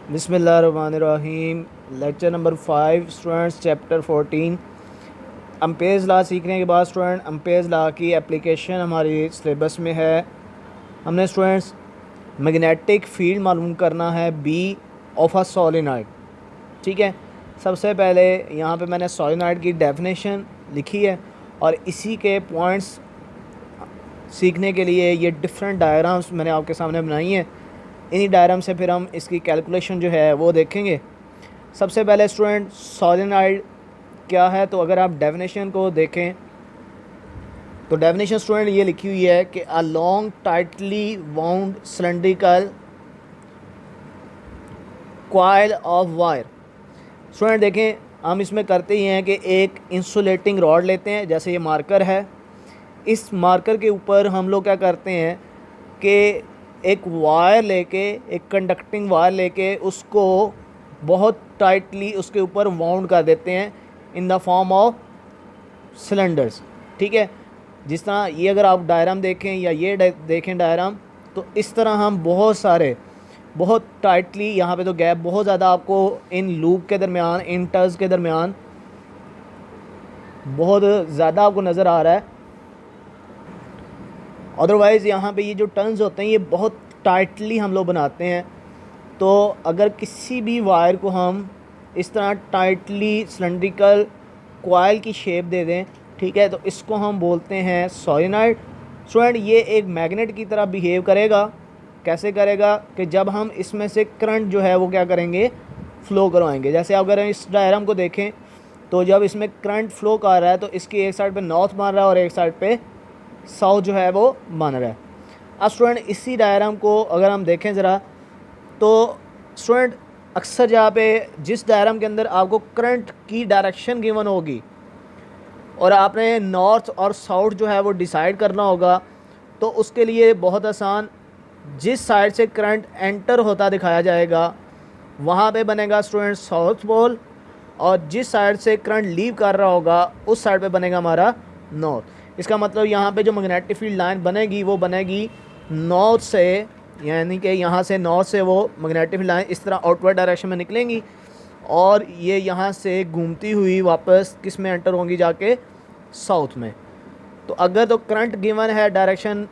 बिस्मिल्लाहिर्रहमानिर्रहीम। Lecture number 5 students, chapter 14 Ampere's law सीखने के बाद स्टूडेंट अम्पेयर्स लॉ की एप्लीकेशन हमारी सिलेबस में है। हमने स्टूडेंट्स मैग्नेटिक फील्ड मालूम करना है बी ऑफ अ सोलेनॉइड। ठीक है, सबसे पहले यहाँ पे मैंने सोलेनॉइड की डेफिनेशन लिखी है और इसी के पॉइंट्स सीखने के लिए ये डिफरेंट डायग्राम्स मैंने आपके सामने बनाई हैं। इन्हीं डायग्राम से फिर हम इसकी कैलकुलेशन जो है वो देखेंगे। सबसे पहले स्टूडेंट सोलेनॉइड क्या है, तो अगर आप डेफिनेशन को देखें तो डेफिनेशन स्टूडेंट ये लिखी हुई है कि a long tightly wound cylindrical coil of wire. Student देखें, हम इसमें करते ही हैं कि एक इंसुलेटिंग रॉड लेते हैं, जैसे ये मार्कर है। इस मार्कर के ऊपर हम लोग क्या करते हैं कि एक वायर लेके, एक कंडक्टिंग वायर लेके उसको बहुत टाइटली उसके ऊपर वाउंड कर देते हैं in the form of cylinders. ठीक है, जिस तरह ये अगर आप डायग्राम देखें या ये देखें डायग्राम, तो इस तरह हम बहुत सारे बहुत टाइटली, यहाँ पे तो गैप बहुत ज़्यादा आपको इन लूप के दरमियान, इन टर्स के दरमियान बहुत ज़्यादा आपको नज़र आ रहा है। अदरवाइज़ यहाँ पे ये जो टर्न्स होते हैं ये बहुत टाइटली हम लोग बनाते हैं। तो अगर किसी भी वायर को हम इस तरह टाइटली सिलेंड्रिकल कॉइल की शेप दे दें, ठीक है, तो इसको हम बोलते हैं सोलेनॉइड। स्टूडेंट ये एक मैग्नेट की तरह बिहेव करेगा। कैसे करेगा कि जब हम इसमें से करंट जो है वो क्या करेंगे, फ़्लो करवाएंगे। जैसे अगर इस डायग्राम को देखें तो जब इसमें करंट फ़्लो कर रहा है तो इसकी एक साइड पे नॉर्थ मान रहा है और एक साइड पे साउथ जो है वो मान रहा है। अब स्टूडेंट इसी डायग्राम को अगर हम देखें ज़रा, तो स्टूडेंट अक्सर जहाँ पे जिस डायग्राम के अंदर आपको करंट की डायरेक्शन गिवन होगी और आपने नॉर्थ और साउथ जो है वो डिसाइड करना होगा, तो उसके लिए बहुत आसान, जिस साइड से करंट एंटर होता दिखाया जाएगा वहाँ पे बनेगा स्टूडेंट साउथ पोल, और जिस साइड से करंट लीव कर रहा होगा उस साइड पे बनेगा हमारा नॉर्थ। इसका मतलब यहाँ पे जो मैग्नेटिक फील्ड लाइन बनेगी वो बनेगी नॉर्थ से, यानी कि यहाँ से नॉर्थ से वो मैग्नेटिक फील्ड लाइन इस तरह आउटवर्ड डायरेक्शन में निकलेंगी और ये यहाँ से घूमती हुई वापस किस में एंटर होंगी, जाके साउथ में। तो अगर तो करंट गिवन है, डायरेक्शन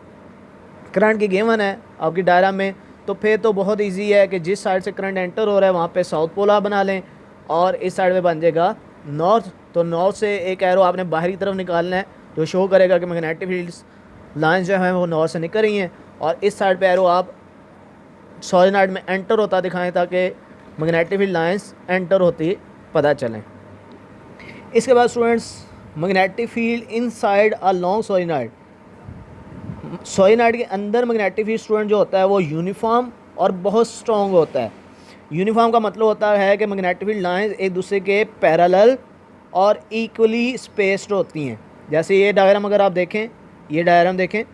करंट की गिवन है आपकी डायग्राम में, तो फिर तो बहुत इजी है कि जिस साइड से करंट एंटर हो रहा है वहाँ पे साउथ पोल आप बना लें और इस साइड पे बन जाएगा नॉर्थ। तो नॉर्थ से एक एरो आपने बाहरी तरफ निकालना है जो शो करेगा कि मैग्नेटिक फील्ड्स लाइंस जो हैं वो नॉर्थ से निकल रही हैं, और इस साइड पे एरो आप सोलेनॉइड में एंटर होता दिखाएं ताकि मैग्नेटिक फील्ड लाइंस एंटर होती पता चलें। इसके बाद students magnetic field inside a long solenoid. Solenoid के अंदर मैग्नेटिक फील्ड स्टूडेंट जो होता है वो यूनिफॉर्म और बहुत स्ट्रॉन्ग होता है। यूनिफॉर्म का मतलब होता है कि मैग्नेटिक फील्ड लाइंस एक दूसरे के पैरेलल और इक्वली स्पेस्ड होती हैं। जैसे ये डायग्राम अगर आप देखें, ये डायग्राम देखें,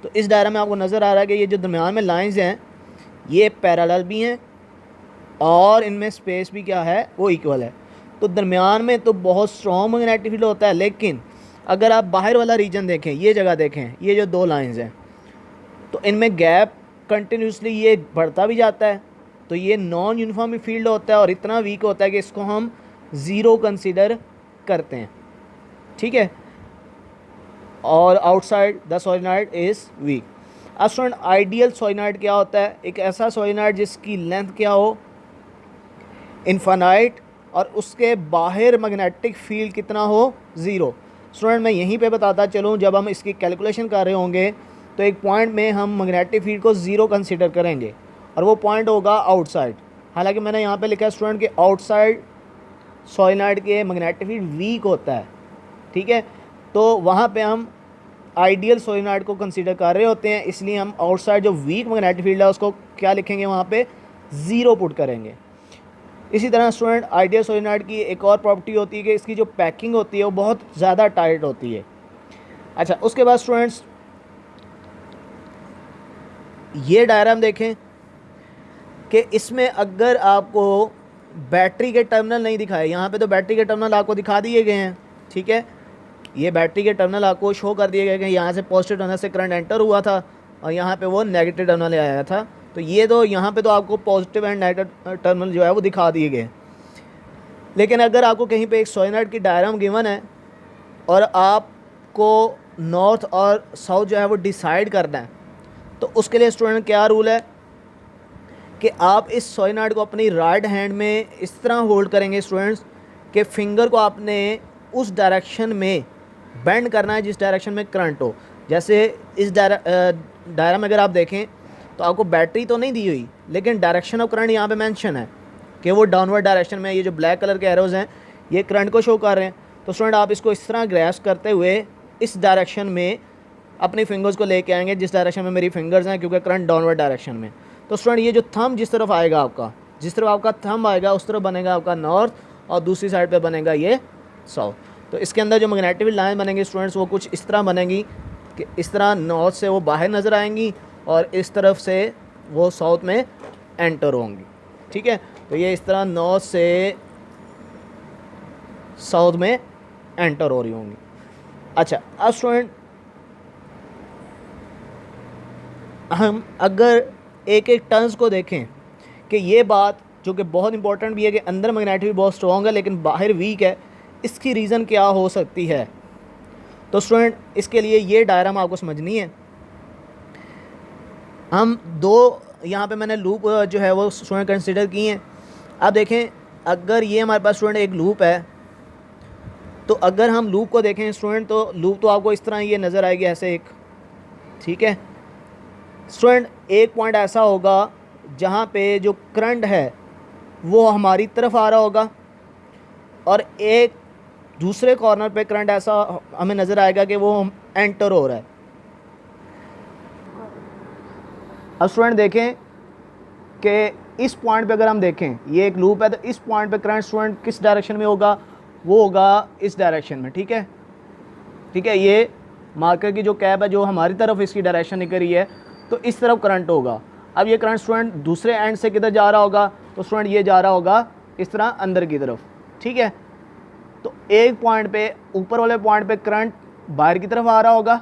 तो इस डायग्राम में आपको नज़र आ रहा है कि ये जो दरमियान में लाइंस हैं ये पैरेलल भी हैं और इनमें स्पेस भी क्या है, वो इक्वल है। तो दरमियान में तो बहुत स्ट्रॉन्ग मैग्नेटिक फील्ड होता है, लेकिन अगर आप बाहर वाला रीजन देखें, ये जगह देखें, ये जो दो लाइंस हैं, तो इनमें गैप कंटिन्यूसली ये बढ़ता भी जाता है। तो ये नॉन यूनिफॉर्म फील्ड होता है और इतना वीक होता है कि इसको हम ज़ीरो कंसीडर करते हैं। ठीक है, और outside the solenoid is week. अब स्टूडेंट आइडियल सोलेनॉइड क्या होता है, एक ऐसा सोलेनॉइड जिसकी लेंथ क्या हो, इनफाइनाइट, और उसके बाहर मैग्नेटिक फील्ड कितना हो, ज़ीरो। स्टूडेंट मैं यहीं पे बताता चलूँ, जब हम इसकी कैलकुलेशन कर रहे होंगे तो एक पॉइंट में हम मैग्नेटिक फील्ड को ज़ीरो कंसीडर करेंगे और वो पॉइंट होगा आउटसाइड। हालांकि मैंने यहाँ पे लिखा है स्टूडेंट कि आउटसाइड सोलेनॉइड के मैग्नेटिक फील्ड वीक होता है। ठीक है, तो वहाँ पे हम आइडियल सोलेनॉइड को कंसीडर कर रहे होते हैं, इसलिए हम आउटसाइड जो वीक मैग्नेटिक फील्ड है उसको क्या लिखेंगे, वहाँ पे ज़ीरो पुट करेंगे। इसी तरह स्टूडेंट आइडियल सोलेनॉइड की एक और प्रॉपर्टी होती है कि इसकी जो पैकिंग होती है वो बहुत ज़्यादा टाइट होती है। अच्छा, उसके बाद स्टूडेंट्स ये डायग्राम देखें कि इसमें अगर आपको बैटरी के टर्मिनल नहीं दिखाए, यहाँ पे तो बैटरी के टर्मिनल आपको दिखा दिए गए हैं। ठीक है, ये बैटरी के टर्मिनल आपको शो कर दिए गए कि यहाँ से पॉजिटिव टर्मिनल से करंट एंटर हुआ था और यहाँ पे वो नेगेटिव टर्मिनल आया था। तो ये तो यहाँ पे तो आपको पॉजिटिव एंड नेगेटिव टर्मिनल जो है वो दिखा दिए गए। लेकिन अगर आपको कहीं पे एक सोलेनॉइड की डायग्राम गिवन है और आपको नॉर्थ और साउथ जो है वो डिसाइड करना है, तो उसके लिए स्टूडेंट क्या रूल है कि आप इस सोलेनॉइड को अपनी राइट हैंड में इस तरह होल्ड करेंगे स्टूडेंट्स कि फिंगर को आपने उस डायरेक्शन में बेंड करना है जिस डायरेक्शन में करंट हो। जैसे इस डायग्राम में अगर आप देखें तो आपको बैटरी तो नहीं दी हुई, लेकिन डायरेक्शन ऑफ करंट यहाँ पे मेंशन है कि वो डाउनवर्ड डायरेक्शन में। ये जो ब्लैक कलर के एरोज़ हैं ये करंट को शो कर रहे हैं। तो स्टूडेंट आप इसको इस तरह ग्रैस्प करते हुए इस डायरेक्शन में अपनी फिंगर्स को लेके आएंगे जिस डायरेक्शन में मेरी फिंगर्स हैं, क्योंकि करंट डाउनवर्ड डायरेक्शन में। तो स्टूडेंट ये जो थंब जिस तरफ आएगा आपका, जिस तरफ आपका थंब आएगा उस तरफ बनेगा आपका नॉर्थ और दूसरी साइड पे बनेगा ये साउथ। तो इसके अंदर जो मैग्नेटिक लाइन बनेंगी स्टूडेंट्स वो कुछ इस तरह बनेंगी कि इस तरह नॉर्थ से वो बाहर नज़र आएंगी और इस तरफ से वो साउथ में एंटर होंगी। ठीक है, तो ये इस तरह नॉर्थ से साउथ में एंटर हो रही होंगी। अच्छा, अब स्टूडेंट हम अगर एक एक टर्न्स को देखें कि ये बात जो कि बहुत इंपॉर्टेंट भी है कि अंदर मैग्नेटिक बहुत स्ट्रॉन्ग है लेकिन बाहर वीक है, इसकी रीज़न क्या हो सकती है। तो स्टूडेंट इसके लिए ये डायग्राम आपको समझनी है। हम दो यहाँ पे मैंने लूप जो है वो स्टूडेंट कंसिडर किए हैं। अब देखें, अगर ये हमारे पास स्टूडेंट एक लूप है, तो अगर हम लूप को देखें स्टूडेंट तो लूप तो आपको इस तरह ये नज़र आएगी ऐसे एक। ठीक है स्टूडेंट, एक पॉइंट ऐसा होगा जहाँ पे जो करंट है वो हमारी तरफ आ रहा होगा और एक दूसरे कॉर्नर पे करंट ऐसा हमें नज़र आएगा कि वो एंटर हो रहा है। अब स्टूडेंट देखें कि इस पॉइंट पे अगर हम देखें, ये एक लूप है, तो इस पॉइंट पे करंट स्टूडेंट किस डायरेक्शन में होगा, वो होगा इस डायरेक्शन में। ठीक है, ठीक है, ये मार्कर की जो कैप है जो हमारी तरफ इसकी डायरेक्शन निकल रही है, तो इस तरफ करंट होगा। अब ये करंट स्टूडेंट दूसरे एंड से किधर जा रहा होगा, तो स्टूडेंट ये जा रहा होगा इस तरह अंदर की तरफ। ठीक है, तो एक पॉइंट पे, ऊपर वाले पॉइंट पे करंट बाहर की तरफ आ रहा होगा,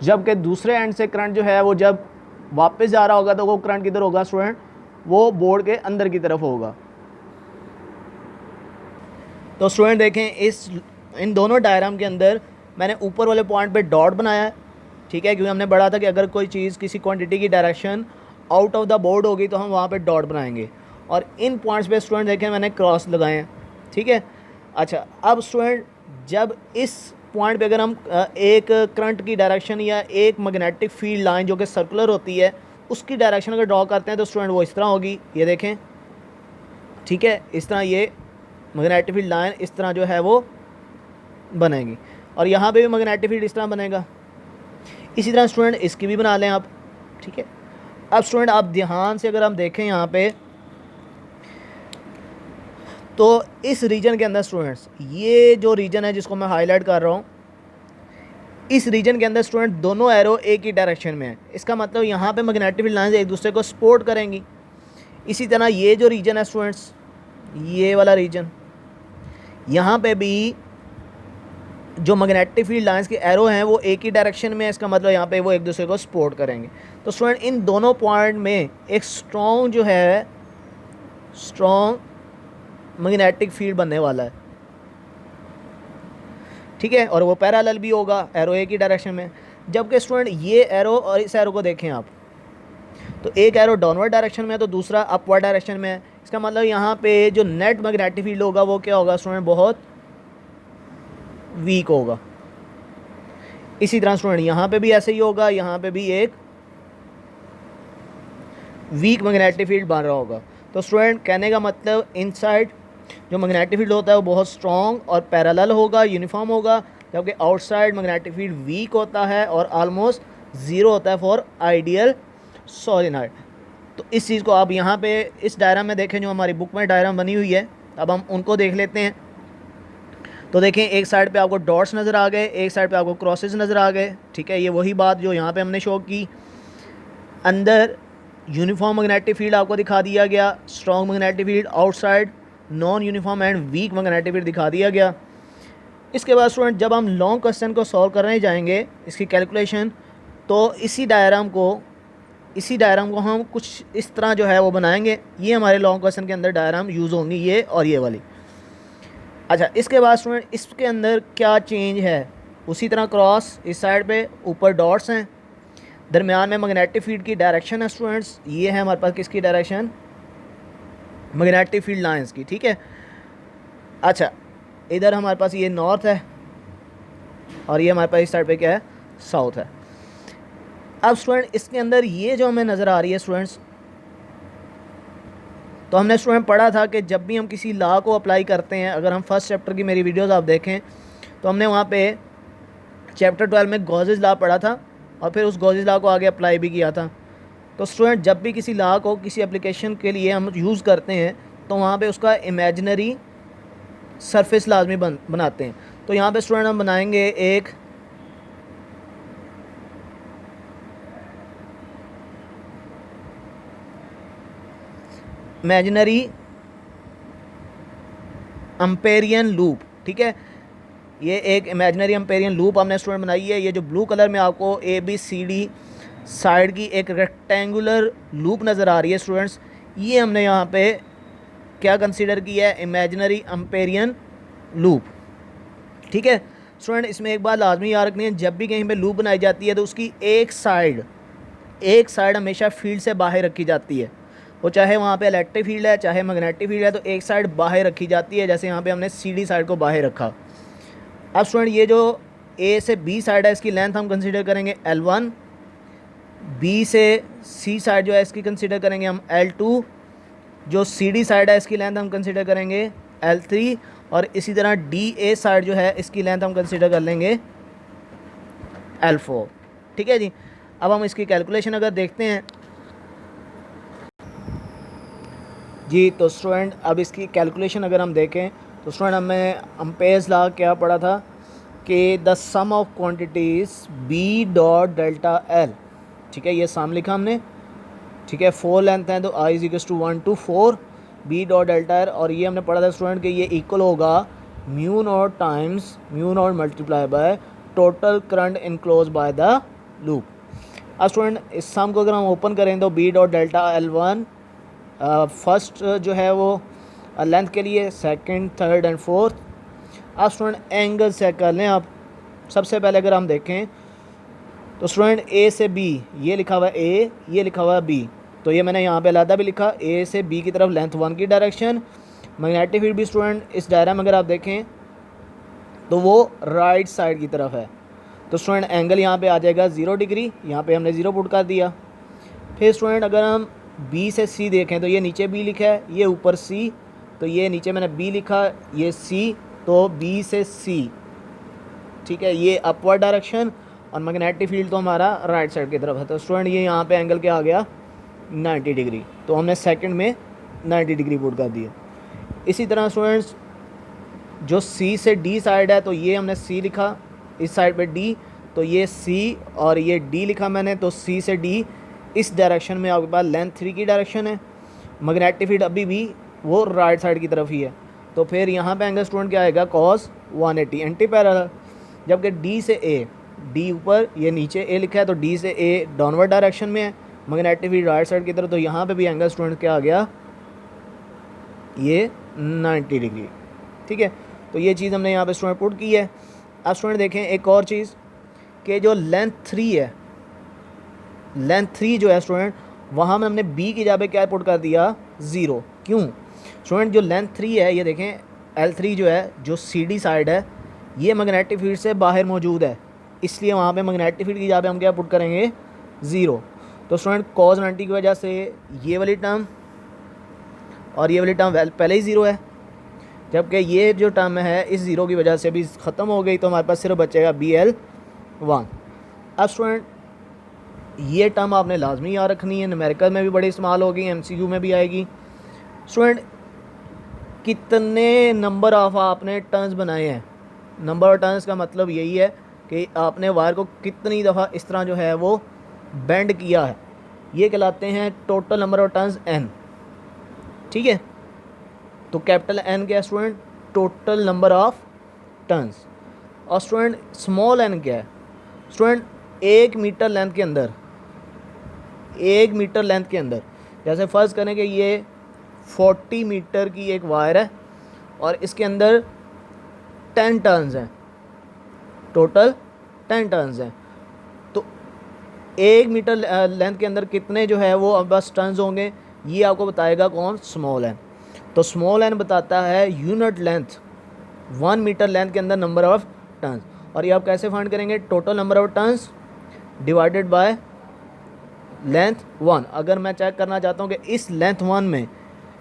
जबकि दूसरे एंड से करंट जो है वो जब वापस जा रहा होगा तो वो करंट किधर होगा स्टूडेंट, वो बोर्ड के अंदर की तरफ होगा। तो स्टूडेंट देखें इन दोनों डायग्राम के अंदर मैंने ऊपर वाले पॉइंट पे डॉट बनाया है। ठीक है, क्योंकि हमने पढ़ा था कि अगर कोई चीज़ किसी क्वांटिटी की direction out of the board होगी तो हम वहाँ पे डॉट बनाएंगे, और इन पॉइंट्स पे स्टूडेंट देखें मैंने क्रॉस लगाए हैं। ठीक है, अच्छा, अब स्टूडेंट जब इस पॉइंट पे अगर हम एक करंट की डायरेक्शन या एक मैग्नेटिक फील्ड लाइन जो कि सर्कुलर होती है उसकी डायरेक्शन अगर ड्रॉ करते हैं तो स्टूडेंट वो इस तरह होगी, ये देखें। ठीक है, इस तरह ये मैग्नेटिक फील्ड लाइन इस तरह जो है वो बनेगी, और यहाँ पे भी मैग्नेटिक फील्ड इस तरह बनेगा। इसी तरह स्टूडेंट इसकी भी बना लें आप। ठीक है, अब स्टूडेंट आप ध्यान से अगर हम देखें यहाँ पे, तो इस रीजन के अंदर स्टूडेंट्स, ये जो रीजन है जिसको मैं हाईलाइट कर रहा हूँ, इस रीजन के अंदर स्टूडेंट दोनों एरो एक ही डायरेक्शन में है। इसका मतलब यहाँ पे मैग्नेटिक फील्ड लाइंस एक दूसरे को सपोर्ट करेंगी। इसी तरह ये जो रीजन है स्टूडेंट्स, ये वाला रीजन, यहाँ पे भी जो मैग्नेटिक फील्ड लाइंस के एरो हैं वो एक ही डायरेक्शन में है। इसका मतलब यहाँ पे वो एक दूसरे को सपोर्ट करेंगे। तो स्टूडेंट इन दोनों पॉइंट में एक स्ट्रॉन्ग जो है, स्ट्रॉन्ग मैग्नेटिक फील्ड बनने वाला है। ठीक है, और वो पैरेलल भी होगा, एरो एक ही डायरेक्शन में। जबकि स्टूडेंट ये एरो और इस एरो को देखें आप, तो एक एरो डाउनवर्ड डायरेक्शन में है तो दूसरा अपवर्ड डायरेक्शन में है। इसका मतलब यहाँ पे जो नेट मैग्नेटिक फील्ड होगा वो क्या होगा स्टूडेंट, बहुत वीक होगा। इसी तरह स्टूडेंट यहाँ पे भी ऐसे ही होगा, यहाँ पे भी एक वीक मैग्नेटिक फील्ड बन रहा होगा। तो स्टूडेंट कहने का मतलब इनसाइड जो मैग्नेटिक फील्ड होता है वो बहुत स्ट्रॉन्ग और पैरेलल होगा, यूनिफॉर्म होगा, जबकि आउटसाइड मैग्नेटिक फील्ड वीक होता है और ऑलमोस्ट ज़ीरो होता है फॉर आइडियल सोलेनॉइड। तो इस चीज़ को आप यहाँ पे इस डायग्राम में देखें, जो हमारी बुक में डायग्राम बनी हुई है, अब हम उनको देख लेते हैं। तो देखें, एक साइड पे आपको डॉट्स नज़र आ गए, एक साइड पे आपको क्रॉसेस नज़र आ गए। ठीक है, ये वही बात जो यहाँ पे हमने शो की। अंदर यूनिफॉर्म मैग्नेटिक फील्ड आपको दिखा दिया गया, strong magnetic field, outside non uniform and weak magnetic field दिखा दिया गया। इसके बाद स्टूडेंट जब हम लॉन्ग क्वेश्चन को सॉल्व करने जाएंगे इसकी कैलकुलेशन, तो इसी डायग्राम को इसी डायग्राम को हम कुछ इस तरह जो है वो बनाएंगे। ये हमारे लॉन्ग क्वेश्चन के अंदर डायग्राम यूज़ होंगी, ये और ये वाली। अच्छा, इसके बाद स्टूडेंट इसके अंदर क्या चेंज है, उसी तरह क्रॉस इस साइड पे ऊपर डॉट्स हैं, दरमियान में मैग्नेटिक फील्ड की डायरेक्शन है स्टूडेंट्स, ये है हमारे पास किसकी डायरेक्शन, मैग्नेटिक फील्ड लाइंस की, ठीक है। अच्छा, इधर हमारे पास ये नॉर्थ है और ये हमारे पास इस साइड पे क्या है, साउथ है। अब स्टूडेंट इसके अंदर ये जो हमें नज़र आ रही है स्टूडेंट्स, तो हमने स्टूडेंट पढ़ा था कि जब भी हम किसी लॉ को अप्लाई करते हैं, अगर हम फर्स्ट चैप्टर की मेरी वीडियोस आप देखें तो हमने वहाँ पे चैप्टर 12 में गॉसेस लॉ पढ़ा था और फिर उस गॉसेस लॉ को आगे अप्लाई भी किया था। तो स्टूडेंट जब भी किसी लॉ को किसी एप्लीकेशन के लिए हम यूज़ करते हैं तो वहाँ पे उसका इमेजिनरी सरफेस लाजमी बनाते हैं। तो यहाँ पे स्टूडेंट हम बनाएंगे एक इमेजिनरी अम्पेरियन लूप, ठीक है। ये एक इमेजिनरी अम्पेरियन लूप हमने स्टूडेंट बनाई है। ये जो ब्लू कलर में आपको ABCD साइड की एक रेक्टेंगुलर लूप नज़र आ रही है स्टूडेंट्स, ये हमने यहाँ पे क्या कंसीडर किया है, इमेजिनरी अम्पेरियन लूप, ठीक है। स्टूडेंट इसमें एक बात लाजमी याद रखनी है, जब भी कहीं पे लूप बनाई जाती है तो उसकी एक साइड हमेशा फील्ड से बाहर रखी जाती है। वो चाहे वहाँ पे इलेक्ट्रिक फील्ड है चाहे मैग्नेटिक फील्ड है, तो एक साइड बाहर रखी जाती है। जैसे यहाँ पे हमने CD साइड को बाहर रखा। अब स्टूडेंट ये जो A से B साइड है इसकी लेंथ हम कंसीडर करेंगे L1, B से C साइड जो है इसकी कंसीडर करेंगे हम L2, जो CD साइड है इसकी लेंथ हम कंसीडर करेंगे L3, और इसी तरह DA साइड जो है इसकी लेंथ हम कंसीडर कर लेंगे L4, ठीक है जी। अब हम इसकी कैलकुलेशन अगर देखते हैं जी, तो स्टूडेंट अब इसकी कैलकुलेशन अगर हम देखें तो स्टूडेंट हमें अम्पेयर्स लॉ क्या पढ़ा था कि the sum of quantities B dot delta L, ठीक है, ये साम लिखा हमने, ठीक है। 4 लेंथ है तो I is equal to 1 to 4 B dot delta L, और ये हमने पढ़ा था स्टूडेंट कि ये इक्वल होगा mu naught times mu naught multiply by total current enclose by the loop. अब स्टूडेंट इस सम को अगर हम ओपन करें तो B dot delta L1 first जो है वो लेंथ के लिए, सेकंड, थर्ड एंड फोर्थ। अब स्टूडेंट एंगल चेक कर लें आप। सबसे पहले अगर हम देखें तो स्टूडेंट A से B, ये लिखा हुआ है A, ये लिखा हुआ है B, तो ये मैंने यहाँ पे अलग भी लिखा, A से B की तरफ लेंथ 1 की डायरेक्शन। मैग्नेटिक फील्ड भी स्टूडेंट इस डायग्राम अगर आप देखें तो वो राइट साइड की तरफ है। तो स्टूडेंट एंगल यहाँ पे आ जाएगा 0 डिग्री, यहाँ पे हमने 0 पुट कर दिया। फिर स्टूडेंट अगर हम B से C देखें तो ये नीचे B लिखा है, ये ऊपर C, तो ये नीचे मैंने B लिखा, ये C, तो B से C, ठीक है, ये अपवर्ड डायरेक्शन, और मैग्नेटिक फील्ड तो हमारा राइट साइड की तरफ है। तो स्टूडेंट ये यहाँ पे एंगल क्या आ गया 90 डिग्री, तो हमने सेकंड में 90 डिग्री पुट कर दिया। इसी तरह स्टूडेंट्स जो C से D साइड है तो ये हमने C लिखा, इस साइड पे D, तो ये C और ये D लिखा मैंने, तो C से D इस डायरेक्शन में आपके पास लेंथ 3 की डायरेक्शन है। मैग्नेटिक फील्ड अभी भी वो राइट साइड की तरफ ही है, तो फिर यहाँ पे एंगल स्टूडेंट क्या आएगा cos 180 एंटी पैरेलल। जबकि D से A, D ऊपर ये नीचे A लिखा है, तो D से A डाउनवर्ड डायरेक्शन में है, मैग्नेटिक फील्ड राइट साइड की तरफ, तो यहाँ पे भी एंगल स्टूडेंट क्या आ गया, ये 90 डिग्री, ठीक है। तो ये चीज़ हमने यहाँ पे स्टूडेंट पुट की है। अब स्टूडेंट देखें एक और चीज़ कि जो लेंथ 3 है, लेंथ 3 जो है स्टूडेंट, वहाँ में हमने B की जगह क्या पुट कर दिया 0। क्यों स्टूडेंट, जो लेंथ 3 है ये देखें L3 जो है, जो CD साइड है, ये मैग्नेटिक फील्ड से बाहर मौजूद है, इसलिए वहाँ पे मैग्नेटिक फील्ड की जगह पे हम क्या पुट करेंगे 0। तो स्टूडेंट cos 90 की वजह से ये वाली टर्म और ये वाली टर्म पहले ही 0 है, जबकि ये जो टर्म है इस 0 की वजह से भी ख़त्म हो गई, तो हमारे पास सिर्फ बचेगा BL1। अब स्टूडेंट ये टर्म आपने लाजमी याद रखनी है, न्यूमेरिकल में भी बड़ी इस्तेमाल होगी, MCQ में भी आएगी। स्टूडेंट कितने नंबर ऑफ आपने टर्न्स बनाए हैं, नंबर ऑफ टर्न्स का मतलब यही है कि आपने वायर को कितनी दफ़ा इस तरह जो है वो बेंड किया है, ये कहलाते हैं total number of turns n, ठीक है। तो कैपिटल N क्या है student, total number of turns, और स्टूडेंट स्मॉल n क्या है स्टूडेंट, 1 मीटर लेंथ के अंदर 1 मीटर लेंथ के अंदर, जैसे फ़र्ज़ करें कि ये 40 मीटर की एक वायर है और इसके अंदर 10 टर्न्स हैं, टोटल 10 टर्न्स हैं, तो 1 मीटर लेंथ के अंदर कितने जो है वो अब बस टर्न्स होंगे, ये आपको बताएगा कौन, स्मॉल एन। तो स्मॉल एन बताता है यूनिट लेंथ, 1 मीटर लेंथ के अंदर नंबर ऑफ़ टर्न्स। और ये आप कैसे फाइंड करेंगे, total number of turns divided by length 1। अगर मैं चेक करना चाहता हूँ कि इस लेंथ 1 में,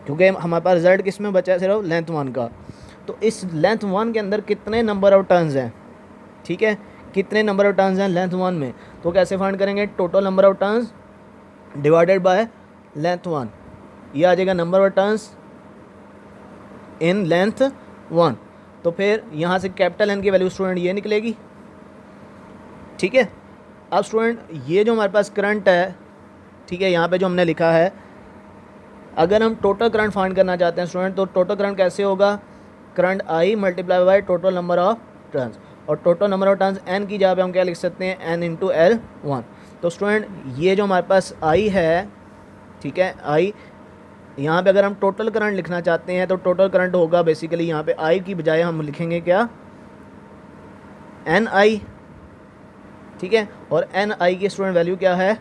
क्योंकि हमारे पास रिजल्ट किस में बचा है, सिर्फ लेंथ 1 का, तो इस लेंथ 1 के अंदर कितने नंबर ऑफ़ टर्न्स हैं, ठीक है, कितने नंबर ऑफ़ टर्न्स हैं लेंथ 1 में, तो कैसे फाइंड करेंगे, total number of turns divided by length 1, ये आ जाएगा number of turns in length 1। तो फिर यहाँ से कैपिटल एन की वैल्यू स्टूडेंट ये निकलेगी, ठीक है। अब स्टूडेंट ये जो हमारे पास करंट है, ठीक है, यहाँ पे जो हमने लिखा है, अगर हम टोटल करंट फाइंड करना चाहते हैं स्टूडेंट, तो टोटल करंट कैसे होगा, current I multiply by total number of turns, और total number of turns N की जगह पे हम क्या लिख सकते हैं, एन इंटू एल 1। तो स्टूडेंट ये जो हमारे पास आई है, ठीक है, आई, यहाँ पे अगर हम टोटल करंट लिखना चाहते हैं तो टोटल करंट होगा बेसिकली यहाँ पे आई की बजाय हम लिखेंगे क्या, एन आई, ठीक है। और एन आई की स्टूडेंट वैल्यू क्या है,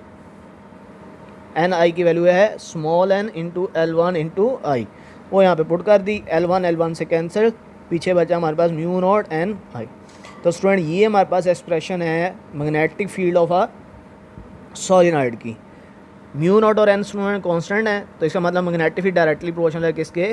एन आई की वैल्यू है small n into L 1 into I, वो यहाँ पे पुट कर दी, एल 1 से कैंसिल, पीछे बचा हमारे पास म्यू नॉट एन आई। तो स्टूडेंट ये हमारे पास एक्सप्रेशन है magnetic field of a solenoid की। म्यू नॉट और एन स्टूडेंट कांस्टेंट है, तो इसका मतलब मैग्नेटिक फील्ड डायरेक्टली प्रोपोर्शनल है किसके,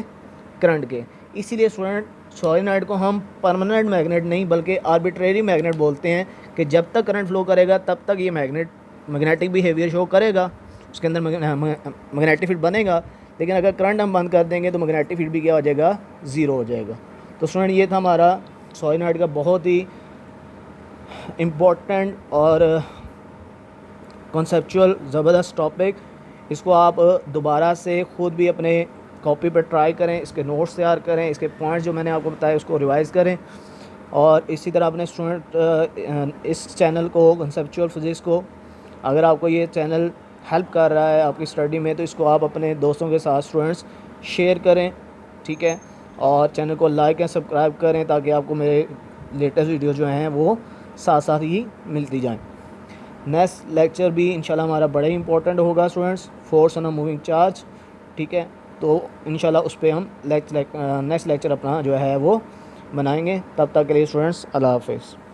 करंट के। इसीलिए स्टूडेंट सोलेनॉइड को हम परमानेंट मैग्नेट नहीं बल्कि आर्बिट्रेरी मैग्नेट बोलते हैं, कि जब तक करंट फ्लो करेगा तब तक ये मैग्नेटिक बिहेवियर शो करेगा, उसके अंदर मैग्नेटिक फील्ड बनेगा, लेकिन अगर करंट हम बंद कर देंगे तो मैग्नेटिक फील्ड भी क्या हो जाएगा, ज़ीरो हो जाएगा। तो स्टूडेंट ये था हमारा सोलेनॉइड का बहुत ही इम्पोर्टेंट और कॉन्सेप्चुअल ज़बरदस्त टॉपिक। इसको आप दोबारा से ख़ुद भी अपने कॉपी पर ट्राई करें, इसके नोट्स तैयार करें, इसके पॉइंट्स जो मैंने आपको बताया उसको रिवाइज़ करें। और इसी तरह अपने स्टूडेंट इस चैनल को, कॉन्सेप्चुअल फिज़िक्स को, अगर आपको ये चैनल हेल्प कर रहा है आपकी स्टडी में, तो इसको आप अपने दोस्तों के साथ स्टूडेंट्स शेयर करें, ठीक है। और चैनल को लाइक एंड सब्सक्राइब करें ताकि आपको मेरे लेटेस्ट वीडियो जो हैं वो साथ साथ ही मिलती जाएं। नेक्स्ट लेक्चर भी इंशाल्लाह हमारा बड़ा ही इंपॉर्टेंट होगा students, force on a moving charge, ठीक है। तो इंशाल्लाह उस पर हम नेक्स्ट लेक्चर अपना जो है वो बनाएंगे। तब तक के लिए स्टूडेंट्स अल्लाह हाफ़िज़।